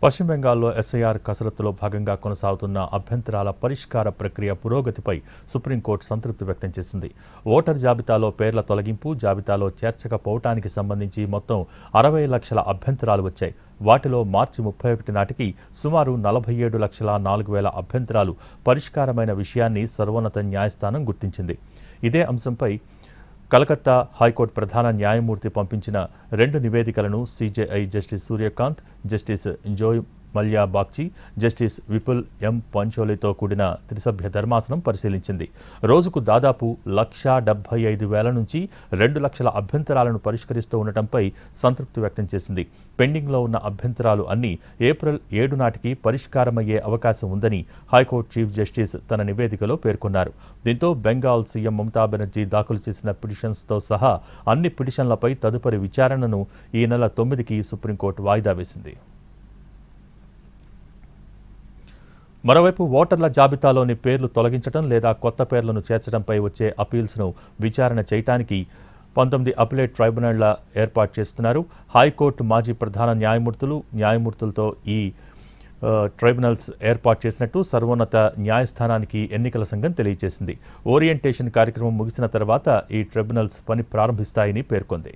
పశ్చిమ బెంగాల్లో ఎస్ఐఆర్ కసరత్తులో భాగంగా కొనసాగుతున్న అభ్యంతరాల పరిష్కార ప్రక్రియ పురోగతిపై సుప్రీంకోర్టు సంతృప్తి వ్యక్తం చేసింది. ఓటర్ జాబితాలో పేర్ల తొలగింపు, జాబితాలో చేర్చకపోవటానికి సంబంధించి మొత్తం 60 లక్షల అభ్యంతరాలు వచ్చాయి. వాటిలో మార్చి 31 నాటికి సుమారు 47,04,000 అభ్యంతరాలు పరిష్కారమైన విషయాన్ని సర్వోన్నత న్యాయస్థానం గుర్తించింది. ఇదే అంశంపై కలకత్తా హైకోర్టు ప్రధాన న్యాయమూర్తి పంపించిన 2 నివేదికలను CJI justice Suryakant, justice Joymalya Bagchi, justice Vipul M పంచోలితో కూడిన త్రిసభ్య ధర్మాసనం పరిశీలించింది. రోజుకు దాదాపు 1,75,000 నుంచి 2 లక్షల అభ్యంతరాలను పరిష్కరిస్తూ ఉండటంపై సంతృప్తి వ్యక్తం చేసింది. పెండింగ్లో ఉన్న అభ్యంతరాలు అన్నీ ఏప్రిల్ 7 నాటికి పరిష్కారమయ్యే అవకాశం ఉందని హైకోర్టు చీఫ్ జస్టిస్ తన నివేదికలో పేర్కొన్నారు. దీంతో బెంగాల్ సీఎం మమతా బెనర్జీ దాఖలు చేసిన పిటిషన్స్తో సహా అన్ని పిటిషన్లపై తదుపరి విచారణను ఈ నెల 9కి సుప్రీంకోర్టు వాయిదా వేసింది. మరోవైపు ఓటర్ల జాబితాలోని పేర్లు తొలగించడం లేదా కొత్త పేర్లను చేర్చడంపై వచ్చే అపీల్స్ను విచారణ చేయడానికి 19 అపిలేట్ ట్రైబ్యునళ్ల ఏర్పాటు చేస్తున్నారు. హైకోర్టు మాజీ ప్రధాన న్యాయమూర్తులతో ఈ ట్రైబ్యునల్స్ ఏర్పాటు చేసినట్టు సర్వోన్నత న్యాయస్థానానికి ఎన్నికల సంఘం తెలియజేసింది. ఓరియంటేషన్ కార్యక్రమం ముగిసిన తర్వాత ఈ ట్రైబ్యునల్స్ పని ప్రారంభిస్తాయని పేర్కొంది.